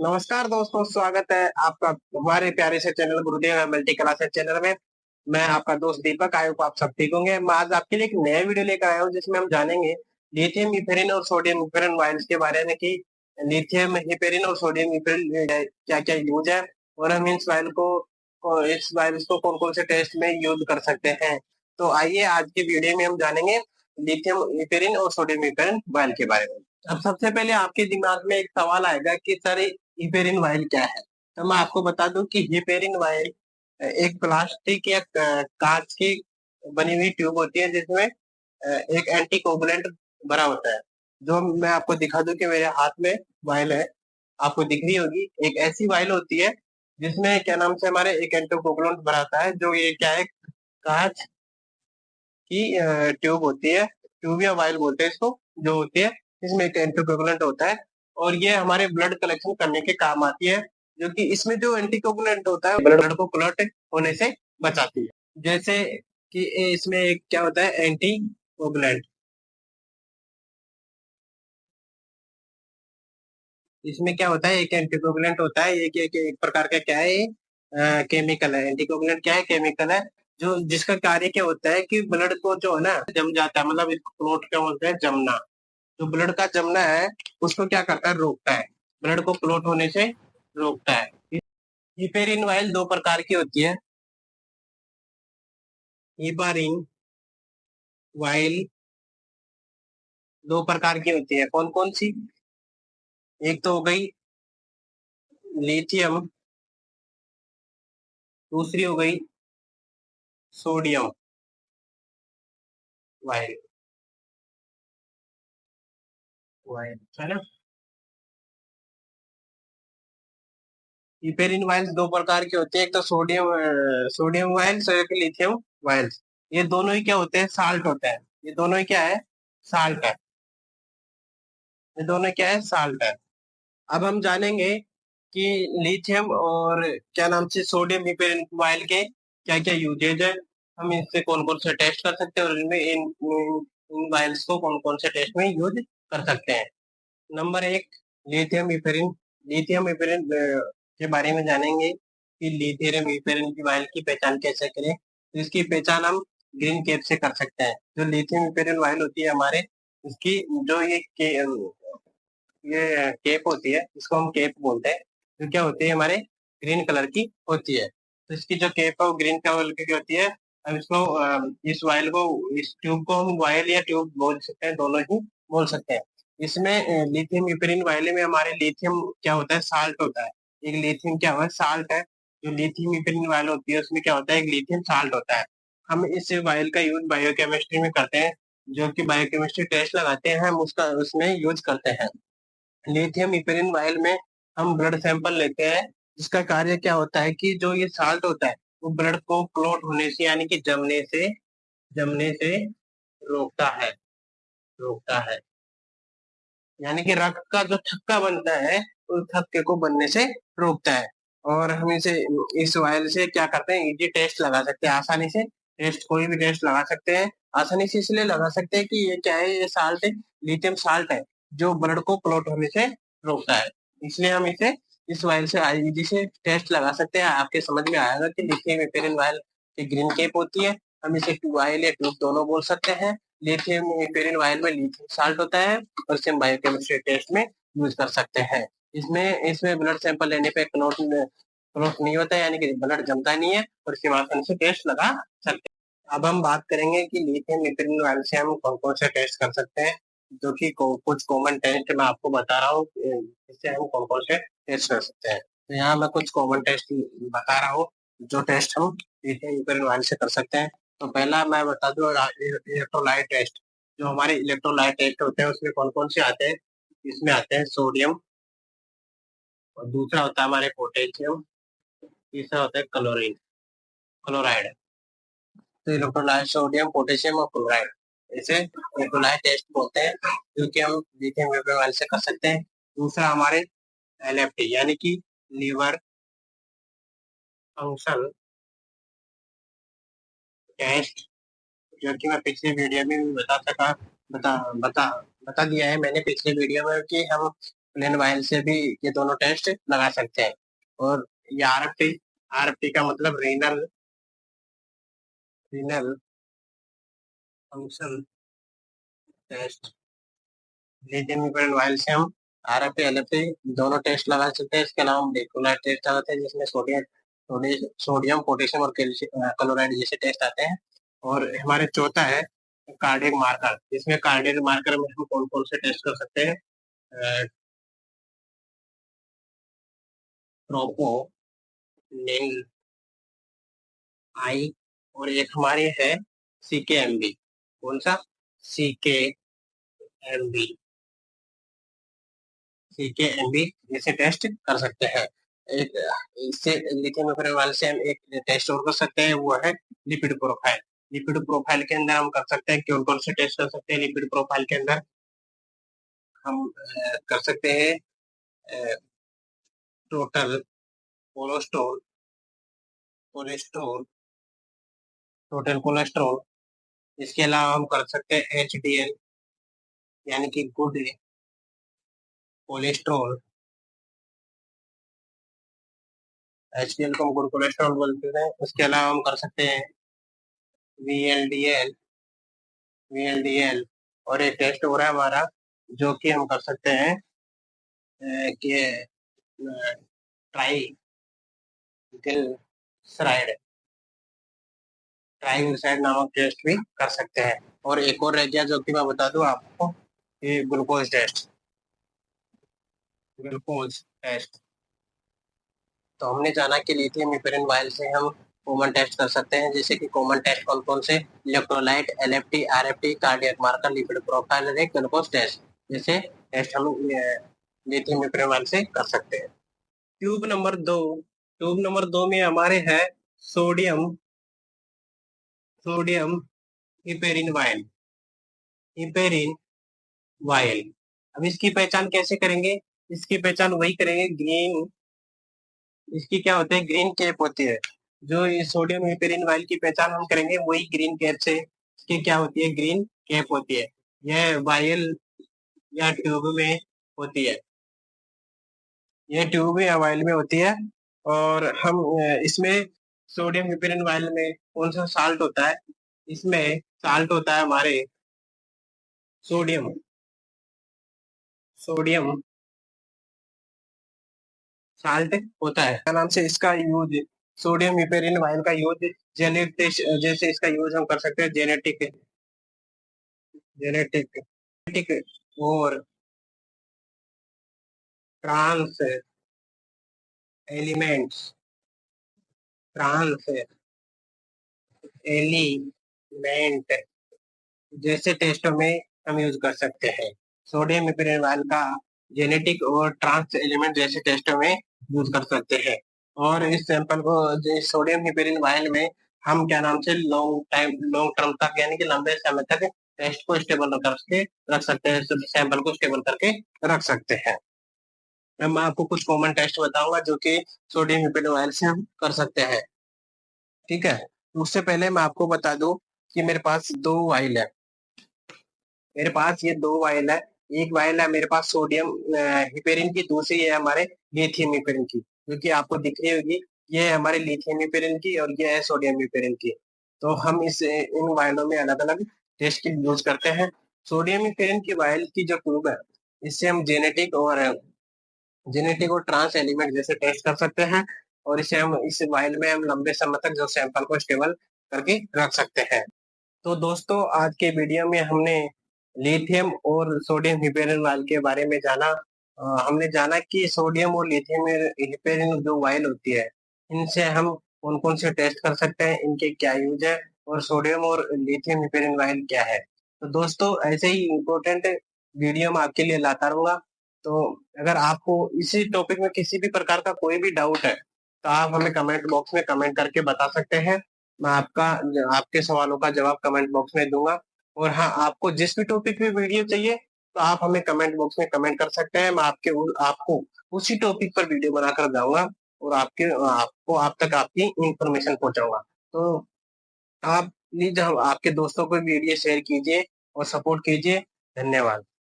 नमस्कार दोस्तों, स्वागत है आपका हमारे प्यारे से चैनल गुरुदेव मल्टी क्लासेस चैनल में। मैं आपका दोस्त दीपक। आयो आप सब ठीक होंगे। मैं आज आपके लिए एक नया वीडियो लेकर आया हूँ जिसमें हम जानेंगे लिथियम हिपेरिन और सोडियम हिपेरिन वायल्स के बारे में कि लिथियम हिपेरिन और सोडियम हिपेरिन क्या क्या यूज है और हम इस वायल्स को कौन कौन से टेस्ट में यूज कर सकते हैं। तो आइए आज की वीडियो में हम जानेंगे लिथियम हिपेरिन और सोडियम हिपेरिन वायल के बारे में। अब सबसे पहले आपके दिमाग में एक सवाल आएगा कि सर हिपेरिन वायल क्या है। तो मैं आपको बता दूं कि हिपेरिन वायल एक प्लास्टिक या कांच की बनी हुई ट्यूब होती है जिसमें एक एंटी कोगुलेंट भरा होता है। जो मैं आपको दिखा दूं कि मेरे हाथ में वायल है, आपको दिख रही होगी। एक ऐसी वायल होती है जिसमें क्या नाम से हमारे एक एंटी कोगुलेंट भरा होता है। जो ये क्या है, कांच की ट्यूब होती है, ट्यूब या वायल बोलते हैं इसको, जो होती है इसमें एक एंटीकोगुलेंट होता है और ये हमारे ब्लड कलेक्शन करने के काम आती है। जो कि इसमें जो एंटीकोगुलेंट होता है ब्लड को क्लॉट होने से बचाती है। जैसे कि इसमें एक क्या होता है, एंटीकोगुलेंट। इसमें क्या होता है, एक एंटीकोगुलेंट होता है। एक प्रकार का क्या है, केमिकल है। एंटीकोगुलेंट क्या है, केमिकल है जो जिसका कार्य क्या होता है कि ब्लड को जो है ना जम जाता है, मतलब इसको क्लोट क्या बोलते हैं, जमना। जो ब्लड का जमना है उसको क्या करता है, रोकता है, ब्लड को क्लोट होने से रोकता है। हिपेरिन वायल दो प्रकार की होती है। हिपारिन वायल दो प्रकार की होती है। कौन कौन सी? एक तो हो गई लिथियम, दूसरी हो गई सोडियम वायल। वायल है ना। हिपेरिन वायल्स दो प्रकार के होते हैं, एक तो सोडियम वायल्स और एक लिथियम वायल्स। ये दोनों ही क्या होते हैं, साल्ट होता है। ये दोनों ही क्या है, साल्ट है। ये दोनों क्या है, साल्ट है। अब हम जानेंगे कि लिथियम और क्या नाम से सोडियम हिपेरिन वायल के क्या क्या यूजेज है। हम इससे कौन कौन से टेस्ट कर सकते हैं और इन वायल्स को कौन कौन से टेस्ट में यूज कर सकते हैं। नंबर एक, लिथियम हिपेरिन। लिथियम हिपेरिन के बारे में जानेंगे कि लिथियम हिपेरिन की वायल की पहचान कैसे करें। तो इसकी पहचान हम ग्रीन कैप से कर सकते हैं। जो लिथियम हिपेरिन वायल होती है हमारे, इसकी जो ये केप होती है, इसको हम केप बोलते हैं। जो क्या होती है, हमारे ग्रीन कलर की होती है। तो इसकी जो केप है वो ग्रीन कलर की होती है। अब इसको इस वायल को, इस ट्यूब को हम वायल या ट्यूब बोल सकते हैं, दोनों ही बोल सकते हैं। इसमें लिथियम इपरिन वायले में हमारे लिथियम क्या होता है, साल्ट होता है। एक लिथियम क्या हुआ, साल्ट है। जो लिथियम इपरिन वायल होती है उसमें क्या होता है, एक लिथियम साल्ट होता है। हम इस वायल का यूज बायोकेमिस्ट्री में करते हैं। जो कि बायोकेमिस्ट्री टेस्ट लगाते हैं, हम उसका उसमें यूज करते हैं। लिथियम इपरिन वायल में हम ब्लड सैंपल लेते हैं, जिसका कार्य क्या होता है कि जो ये साल्ट होता है वो ब्लड को क्लॉट होने से यानी कि जमने से रोकता है। रोकता है यानी कि रक्त का जो थक्का बनता है उस थक्के को बनने से रोकता है। और हम इसे इस वायल से क्या करते हैं, इजी टेस्ट लगा सकते हैं आसानी से। टेस्ट कोई भी टेस्ट लगा सकते हैं आसानी से, इसलिए लगा सकते हैं कि ये क्या है, ये साल्ट है, लिथियम साल्ट है जो ब्लड को क्लॉट होने से रोकता है। इसलिए हम इसे इस वायल से इजी से टेस्ट लगा सकते हैं। आपके समझ में आएगा कि लिथियम इपेरिन वायल की ग्रीन केप होती है। हम इसे वायल या ट्यूब दोनों बोल सकते हैं। लिथियम इपेरिन वायल में लिथियम साल्ट होता है और इसे हम बायोकेमिस्ट्री टेस्ट में यूज कर सकते हैं। इसमें इसमें ब्लड सैंपल लेने पे क्लॉट क्लॉट नहीं होता है, यानी कि ब्लड जमता नहीं है और इसके माध्यम से टेस्ट लगा सकते हैं। अब हम बात करेंगे कि लिथियम इपेरिन वायल से हम कौन कौन से टेस्ट कर सकते हैं। जो कि कुछ कॉमन टेस्ट मैं आपको बता रहा हूँ, इससे हम कौन कौन से टेस्ट कर सकते हैं। तो यहाँ मैं कुछ कॉमन टेस्ट बता रहा हूँ जो टेस्ट हम लिथियम इपेरिन वायल से कर सकते हैं। तो पहला मैं बता दूं, इलेक्ट्रोलाइट टेस्ट। जो हमारे इलेक्ट्रोलाइट टेस्ट होते हैं उसमें कौन कौन से आते हैं, इसमें आते हैं सोडियम, और दूसरा होता है हमारे पोटेशियम, तीसरा होता है क्लोरीन क्लोराइड। तो इलेक्ट्रोलाइट सोडियम, पोटेशियम और क्लोराइड, इसे इलेक्ट्रोलाइट टेस्ट बोलते हैं, जो कि हम लिथियम आयन से कर सकते हैं। दूसरा हमारे एलएफटी यानी कि लीवर फंक्शन टेस्ट, जो कि मैं पिछले वीडियो में भी बता सका बता बता बता दिया है मैंने पिछले वीडियो में कि हम प्लेन वायल से भी ये दोनों टेस्ट लगा सकते हैं। और ये आरएफटी, आरएफटी का मतलब renal renal function test. Lithium equivalent vial से हम आरएफटी एलएफटी दोनों टेस्ट लगा सकते हैं। इसके अलावा हम इलेक्ट्रोलाइट टेस्ट लगाते हैं जिसमें सोडियम पोटेशियम और क्लोराइड जैसे टेस्ट आते हैं। और हमारे चौथा है कार्डियक मार्कर, जिसमें कार्डियक मार्कर में हम कौन कौन से टेस्ट कर सकते हैं, ट्रोपो, निंग, आई, और एक हमारी है सीकेएमबी। कौन सा? सीकेएमबी। सीकेएमबी जैसे टेस्ट कर सकते हैं। एक इससे लिथियम इक्विवेलेंट से हम एक टेस्ट और कर सकते हैं, वो है लिपिड प्रोफाइल। लिपिड प्रोफाइल के अंदर हम कर सकते हैं कौन कौन से टेस्ट कर सकते हैं। लिपिड प्रोफाइल के अंदर हम कर सकते हैं total cholesterol cholesterol total cholesterol. इसके अलावा हम कर सकते हैं एचडीएल, यानी कि गुड कोलेस्ट्रॉल। एचडीएल को हम गुड कोलेस्ट्रॉल बोलते हैं। उसके अलावा हम कर सकते हैं वीएलडीएल वीएलडीएल। और एक टेस्ट हो रहा है हमारा, जो कि हम कर सकते हैं कि ट्राइग्लिसराइड ट्राइग्लिसराइड नामक टेस्ट भी कर सकते हैं। और एक और रह गया जो कि मैं बता दूं आपको, ये ग्लूकोज टेस्ट। तो हमने जाना कि लिथियम इक्विवेलेंट वायल से हम कॉमन टेस्ट कर सकते हैं, जैसे कि कॉमन टेस्ट कौन कौन से, electrolyte, LFT, RFT, cardiac marker, lipid profile और ग्लूकोज टेस्ट जैसे टेस्ट हम लिथियम इक्विवेलेंट वायल से कर सकते हैं। ट्यूब नंबर 2 में हमारे है sodium sodium heparin vial. Heparin vial. अब इसकी पहचान कैसे करेंगे? इसकी पहचान वही करेंगे, ग्रीन, इसकी क्या होते हैं, ग्रीन कैप होती है। जो ये सोडियम हिपेरिन वायल की पहचान हम करेंगे वही ग्रीन कैप से। इसकी क्या होती है, ग्रीन कैप होती है। यह वायल या ट्यूब में होती है। यह ट्यूब या वायल में होती है। और हम इसमें सोडियम हिपेरिन वायल में कौन सा साल्ट होता है? इसमें साल्ट होता है हमारे सोडियम सोडियम साल्ट होता है। क्या नाम से इसका यूज, सोडियम हिपेरिन वायल का यूज जेनेटिक, जैसे इसका यूज हम कर सकते हैं जेनेटिक जेनेटिक जेनेटिक और ट्रांस एलिमेंट्स ट्रांस एलिमेंट जैसे टेस्टों में हम यूज कर सकते हैं। सोडियम इपेरिनवाइल का जेनेटिक और ट्रांस एलिमेंट जैसे टेस्टों में यूज कर सकते हैं। और इस सैंपल को, सोडियम इपेरिनवाइल में हम क्या नाम से लॉन्ग टर्म तक, यानी कि लंबे समय तक टेस्ट को स्टेबल करके रख सकते हैं, सैंपल को स्टेबल करके रख सकते हैं। मैं आपको कुछ कॉमन टेस्ट बताऊंगा जो कि सोडियम इपेरिनवाइल से हम कर सकते हैं। ठीक है, उससे पहले मैं आपको बता दूं कि मेरे पास दो वाइल है। मेरे पास ये दो वाइल है। एक वाइल है मेरे पास सोडियम हिपेरिन की, दूसरी है हमारे लिथियम हिपेरिन की, जो कि आपको दिख रही होगी। ये है हमारे लिथियम हिपेरिन की और ये है सोडियम हिपेरिन की। तो हम इन वाइलों में अलग अलग टेस्ट की यूज करते हैं। सोडियम हिपेरिन की वाइल की जो ट्यूब है, इससे हम जेनेटिक और ट्रांस एलिमेंट जैसे टेस्ट कर सकते हैं। और इसे हम इस वाइल में हम लंबे समय तक जो सैंपल को स्टेबल करके रख सकते हैं। तो दोस्तों, आज के वीडियो में हमने लिथियम और सोडियम हिपेरिन वायल के बारे में जाना। हमने जाना कि सोडियम और लिथियम हिपेरिन जो वायल होती है, इनसे हम कौन कौन से टेस्ट कर सकते हैं, इनके क्या यूज है, और सोडियम और लिथियम हिपेरिन वायल क्या है। तो दोस्तों, ऐसे ही इम्पोर्टेंट वीडियो मैं आपके लिए लाता रहूंगा। तो अगर आपको इसी टॉपिक में किसी भी प्रकार का कोई भी डाउट है, तो आप हमें कमेंट बॉक्स में कमेंट करके बता सकते हैं। मैं आपके सवालों का जवाब कमेंट बॉक्स में दूंगा। और हाँ, आपको जिस भी टॉपिक पे वीडियो चाहिए, तो आप हमें कमेंट बॉक्स में कमेंट कर सकते हैं। मैं आपको उसी टॉपिक पर वीडियो बनाकर दूंगा और आप तक आपकी इंफॉर्मेशन पहुंचाऊंगा। तो आप प्लीज हम आपके दोस्तों को वीडियो शेयर कीजिए और सपोर्ट कीजिए। धन्यवाद।